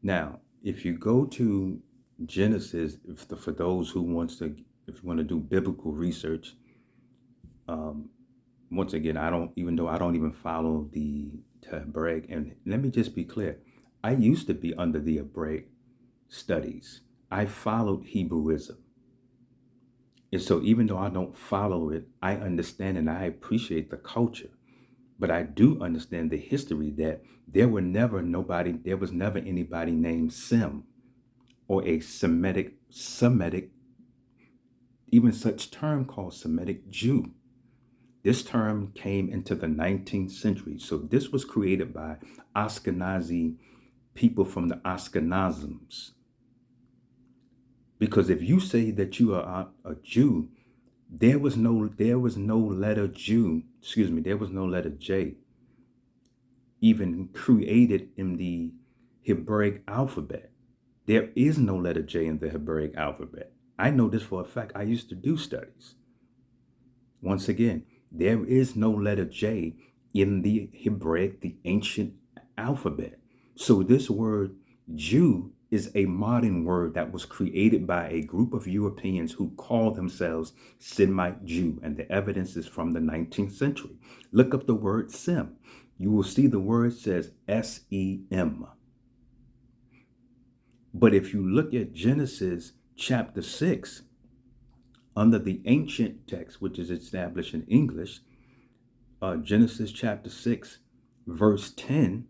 Now, if you go to Genesis, for those who if you want to do biblical research, um, once again, I don't, even though I don't even follow the Hebraic, and let me just be clear, I used to be under the Hebraic studies. I followed Hebrewism. And so even though I don't follow it, I understand and I appreciate the culture. But I do understand the history that there was never anybody named Sem or a Semitic, even such term called Semitic Jew. This term came into the 19th century. So this was created by Ashkenazi people from the Ashkenazim. Because if you say that you are a Jew, there was no letter Jew, excuse me, there was no letter J even created in the Hebraic alphabet. There is no letter J in the Hebraic alphabet. I know this for a fact. I used to do studies. Once again, there is no letter J in the Hebraic, the ancient alphabet. So this word Jew is a modern word that was created by a group of Europeans who call themselves Semite Jew, and the evidence is from the 19th century. Look up the word Sem. You will see the word says S-E-M. But if you look at Genesis chapter 6, under the ancient text, which is established in English, Genesis chapter 6, verse 10,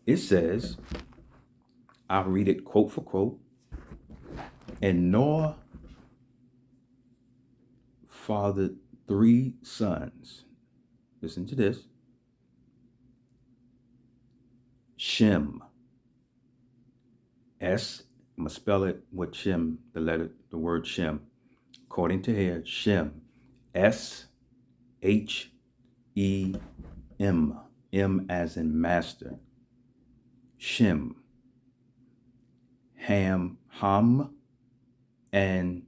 it says, I'll read it quote for quote, and Noah fathered 3 sons. Listen to this. Shem. I'm going to spell it with Shem, the word Shem. According to here, Shem. S-H-E-M. M as in master. Shem. Ham, and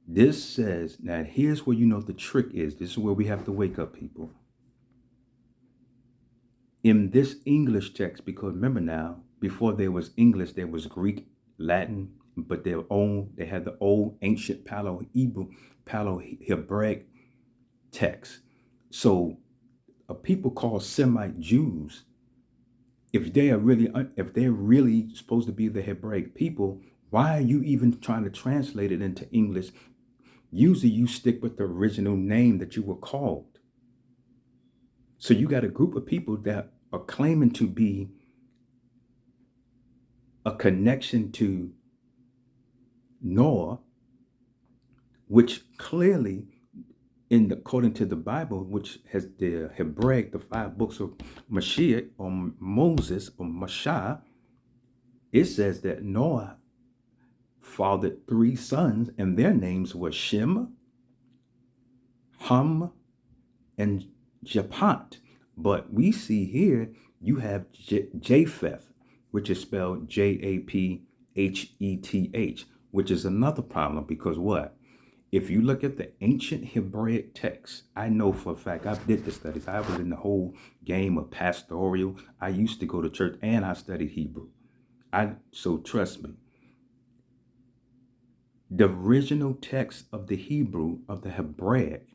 this says, now here's where you know the trick is. This is where we have to wake up, people. In this English text, because remember now, before there was English, there was Greek, Latin, but they had the old ancient Paleo-Hebraic text. So people called Semite Jews, if they're really supposed to be the Hebraic people, why are you even trying to translate it into English? Usually you stick with the original name that you were called. So you got a group of people that are claiming to be a connection to Noah, which clearly, according to the Bible, which has the Hebraic, the 5 books of Mashiach or Moses or Mashah, it says that Noah fathered 3 sons, and their names were Shem, Ham, and Japheth. But we see here you have Japheth, which is spelled Japheth, which is another problem because what? If you look at the ancient Hebraic text, I know for a fact, I did the studies. I was in the whole game of pastoral. I used to go to church and I studied Hebrew. So trust me. The original text of the Hebrew, of the Hebraic,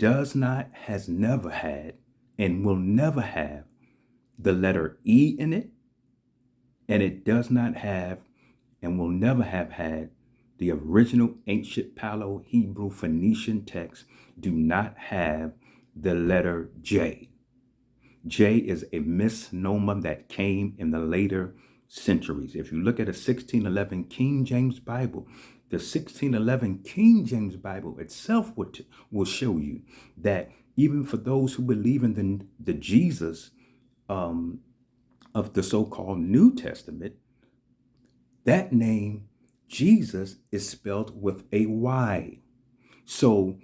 has never had, and will never have the letter E in it, and it does not have and will never have had the original ancient Paleo-Hebrew Phoenician text do not have the letter J. J is a misnomer that came in the later centuries. If you look at a 1611 King James Bible, the 1611 King James Bible itself will show you that even for those who believe in the Jesus of the so-called New Testament, that name, Jesus, is spelled with a Y. So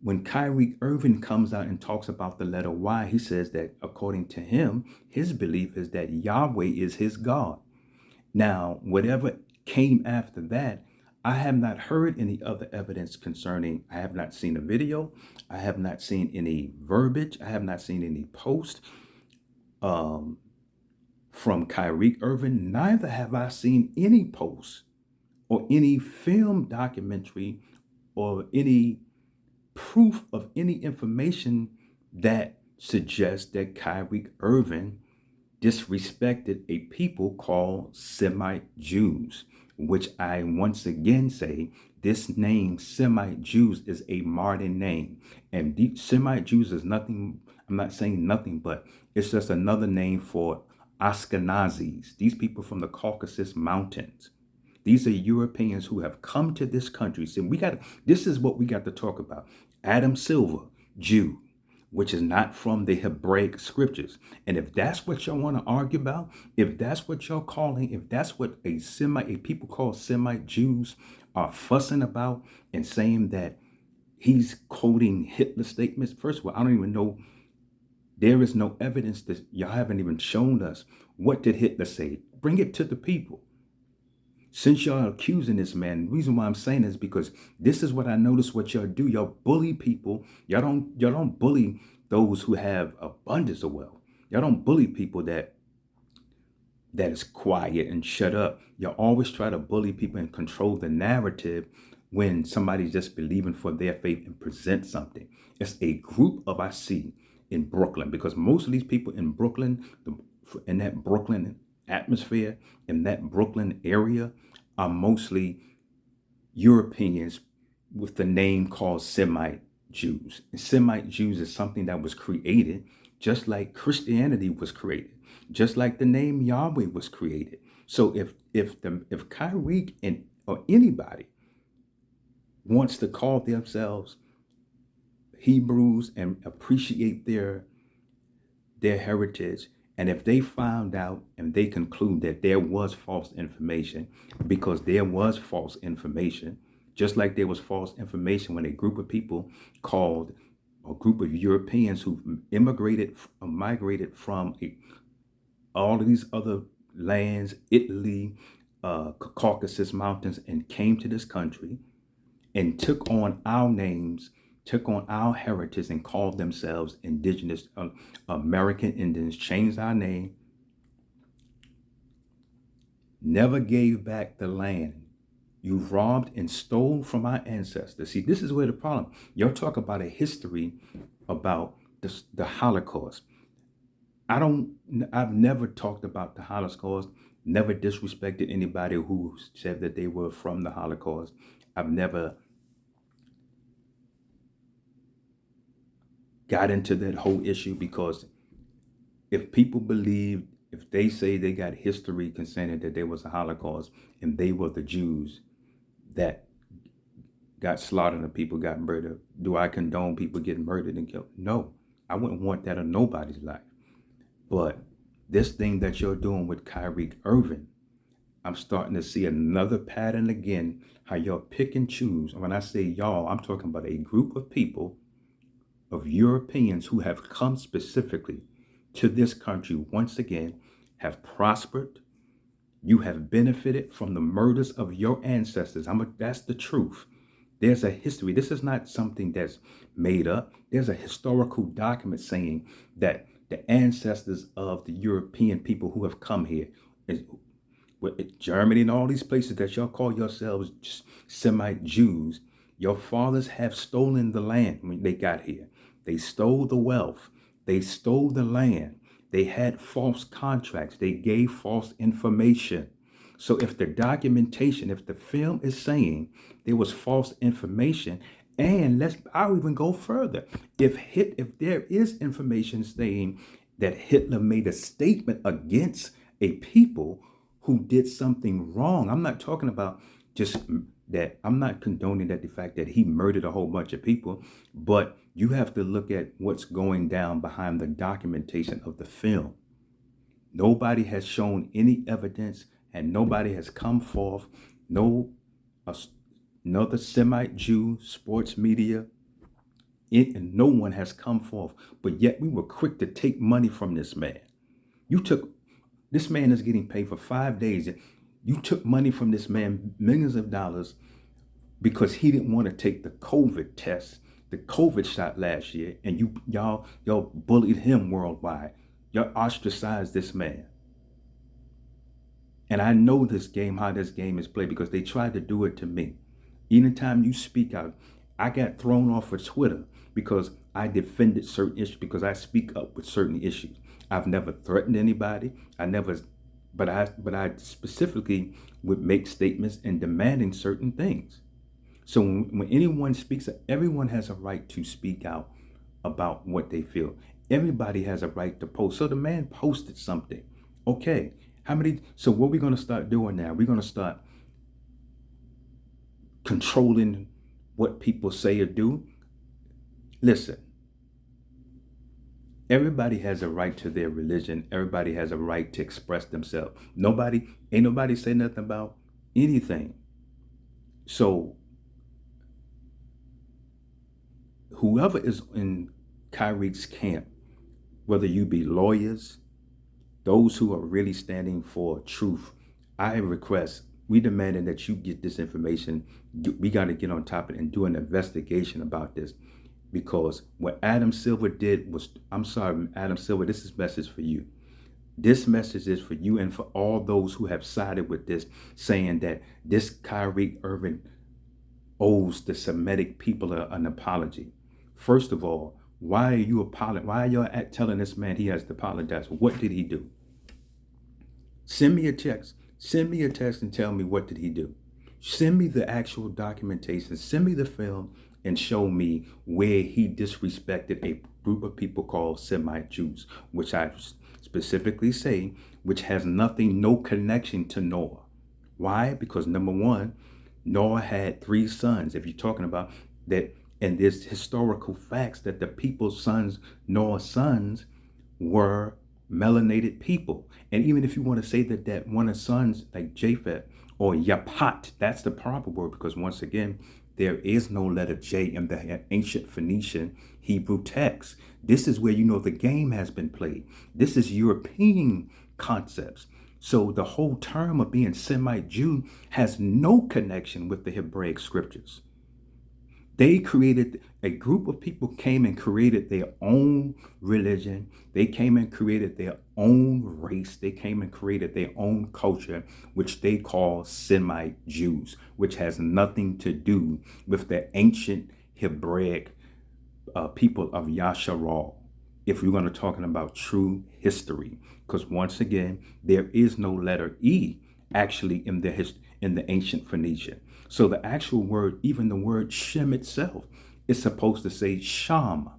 when Kyrie Irving comes out and talks about the letter Y, he says that according to him, his belief is that Yahweh is his God. Now, whatever came after that, I have not heard any other evidence concerning, I have not seen a video, I have not seen any verbiage, I have not seen any post. um, from Kyrie Irving, neither have I seen any posts or any film documentary or any proof of any information that suggests that Kyrie Irving disrespected a people called Semite Jews, which I once again say this name Semite Jews is a modern name. And the Semite Jews is nothing, I'm not saying nothing, but it's just another name for Ashkenazis, these people from the Caucasus Mountains. These are Europeans who have come to this country. So this is what we got to talk about. Adam Silver, Jew, which is not from the Hebraic scriptures. And if that's what y'all want to argue about, if that's what y'all calling, if that's what a people called Semite Jews are fussing about and saying that he's quoting Hitler statements, first of all, I don't even know, there is no evidence that y'all haven't even shown us. What did Hitler say? Bring it to the people. Since y'all are accusing this man, the reason why I'm saying is because this is what I notice what y'all do. Y'all bully people. Y'all don't bully those who have abundance of wealth. Y'all don't bully people that is quiet and shut up. Y'all always try to bully people and control the narrative when somebody's just believing for their faith and present something. It's a group of I see in Brooklyn, because most of these people in Brooklyn, in that Brooklyn atmosphere, in that Brooklyn area, are mostly Europeans with the name called Semite Jews. And Semite Jews is something that was created just like Christianity was created, just like the name Yahweh was created. So if Kyrie and or anybody wants to call themselves Hebrews and appreciate their heritage, and if they found out and they conclude that there was false information, because there was false information, just like there was false information when a group of people called a group of Europeans who migrated from all of these other lands, Italy, Caucasus Mountains, and came to this country and took on our names, took on our heritage, and called themselves indigenous American Indians, changed our name, never gave back the land. You robbed and stole from our ancestors. See, this is where the problem. Y'all talk about a history about the Holocaust. I've never talked about the Holocaust, never disrespected anybody who said that they were from the Holocaust. I've never got into that whole issue, because if people believe, if they say they got history concerning that there was a Holocaust and they were the Jews that got slaughtered and people got murdered, do I condone people getting murdered and killed? No, I wouldn't want that in nobody's life. But this thing that you're doing with Kyrie Irving, I'm starting to see another pattern again, how y'all pick and choose. And when I say y'all, I'm talking about a group of people, of Europeans who have come specifically to this country once again, have prospered. You have benefited from the murders of your ancestors. That's the truth. There's a history. This is not something that's made up. There's a historical document saying that the ancestors of the European people who have come here, Germany and all these places that y'all call yourselves Semite Jews, your fathers have stolen the land when they got here. They stole the wealth. They stole the land. They had false contracts. They gave false information. So if the documentation, if the film is saying there was false information, and I'll even go further. If there is information saying that Hitler made a statement against a people who did something wrong, I'm not talking about just that. I'm not condoning that the fact that he murdered a whole bunch of people, but you have to look at what's going down behind the documentation of the film. Nobody has shown any evidence, and nobody has come forth. Another Semite Jew, sports media, and no one has come forth. But yet we were quick to take money from this man. This man is getting paid for 5 days. You took money from this man, millions of dollars, because he didn't want to take the COVID test, the COVID shot last year, and y'all bullied him worldwide. Y'all ostracize this man. And I know this game, how this game is played, because they tried to do it to me. Anytime you speak out, I got thrown off of Twitter because I defended certain issues, because I speak up with certain issues. I've never threatened anybody. I never, but I specifically would make statements and demanding certain things. So when anyone speaks, everyone has a right to speak out about what they feel. Everybody has a right to post. So the man posted something. Okay, how many? So what we're going to start doing now? We're going to start controlling what people say or do. Listen, everybody has a right to their religion. Everybody has a right to express themselves. Ain't nobody say nothing about anything. So whoever is in Kyrie's camp, whether you be lawyers, those who are really standing for truth, I request, we demanding that you get this information. We got to get on top of it and do an investigation about this, because what Adam Silver did was, I'm sorry, Adam Silver, this is message for you. This message is for you and for all those who have sided with this, saying that this Kyrie Irving owes the Semitic people an apology. First of all, why are you why are y'all telling this man he has to apologize? What did he do? Send me a text. Send me a text and tell me, what did he do? Send me the actual documentation. Send me the film and show me where he disrespected a group of people called Semite Jews, which I specifically say, which has no connection to Noah. Why? Because number one, Noah had 3 sons. If you're talking about that, and there's historical facts that the people's sons, Noah's sons, were melanated people. And even if you want to say that one of the sons, like Japheth or Yapat, that's the proper word, because once again, there is no letter J in the ancient Phoenician Hebrew text. This is where you know the game has been played. This is European concepts. So the whole term of being Semite Jew has no connection with the Hebraic scriptures. They created, a group of people came and created their own religion. They came and created their own race. They came and created their own culture, which they call Semite Jews, which has nothing to do with the ancient Hebraic people of Yasharal, if we're going to talking about true history. Because once again, there is no letter E actually in the ancient Phoenician. So the actual word, even the word Shem itself, is supposed to say Sham,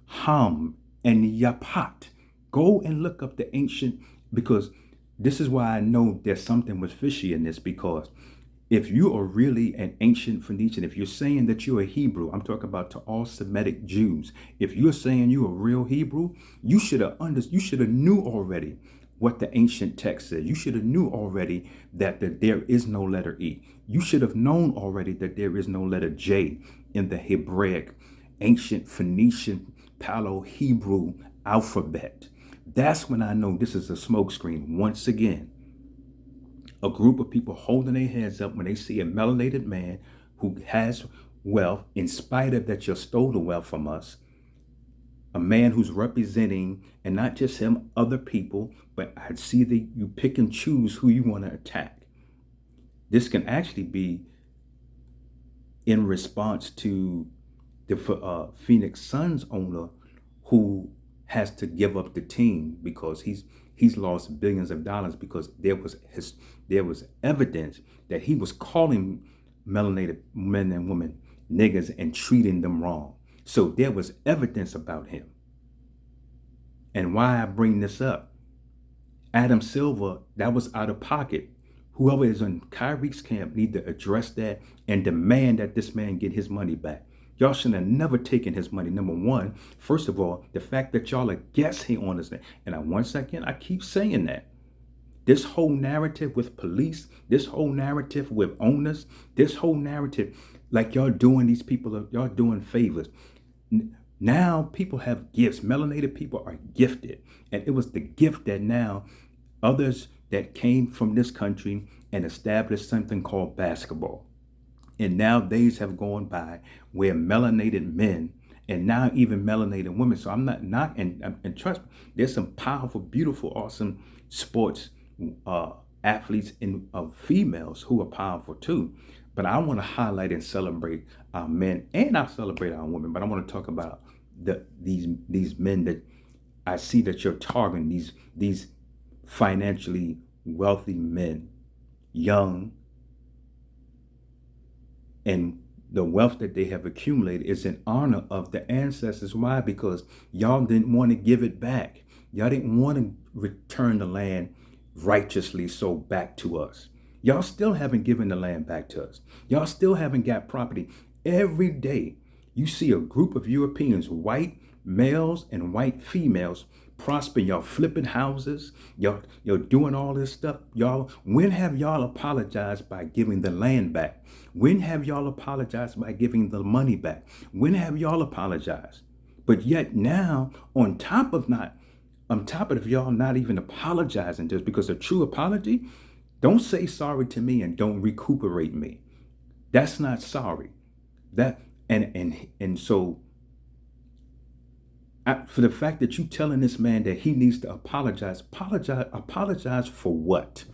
Ham, and Yapat. Go and look up the ancient, because this is why I know there's something with fishy in this, because if you are really an ancient Phoenician, if you're saying that you're a Hebrew, I'm talking about to all Semitic Jews. If you're saying you're a real Hebrew, you should have knew already what the ancient text says. You should have knew already that there is no letter E. You should have known already that there is no letter J in the Hebraic, ancient Phoenician, Paleo-Hebrew alphabet. That's when I know this is a smokescreen. Once again, a group of people holding their heads up when they see a melanated man who has wealth, in spite of that you stole the wealth from us, a man who's representing, and not just him, other people, but I see that you pick and choose who you want to attack. This can actually be in response to the Phoenix Suns owner, who has to give up the team because he's lost billions of dollars, because there was evidence that he was calling melanated men and women niggas and treating them wrong. So there was evidence about him. And why I bring this up, Adam Silver, that was out of pocket. Whoever is in Kyrie's camp need to address that and demand that this man get his money back. Y'all should have never taken his money. Number one, first of all, the fact that y'all are guessing on this thing. And once again, I keep saying that. This whole narrative with police, this whole narrative with owners, this whole narrative, like y'all doing these people, y'all doing favors. Now people have gifts. Melanated people are gifted. And it was the gift that now others that came from this country and established something called basketball. And now days have gone by where melanated men and now even melanated women. So I'm not and trust me, there's some powerful, beautiful, awesome sports athletes and females who are powerful too. But I want to highlight and celebrate our men, and I celebrate our women. But I want to talk about these men that I see that you're targeting, these financially wealthy men, young, and the wealth that they have accumulated is in honor of the ancestors. Why? Because y'all didn't want to give it back. Y'all didn't want to return the land righteously so back to us. Y'all still haven't given the land back to us. Y'all still haven't got property. Every day you see a group of Europeans, white males and white females, prosper. Y'all flipping houses. You're doing all this stuff. Y'all, when have y'all apologized by giving the land back? When have y'all apologized by giving the money back? When have y'all apologized? But yet now, on top of y'all not even apologizing just because a true apology, don't say sorry to me and don't recuperate me. That's not sorry. That and so for the fact that you telling this man that he needs to apologize for what?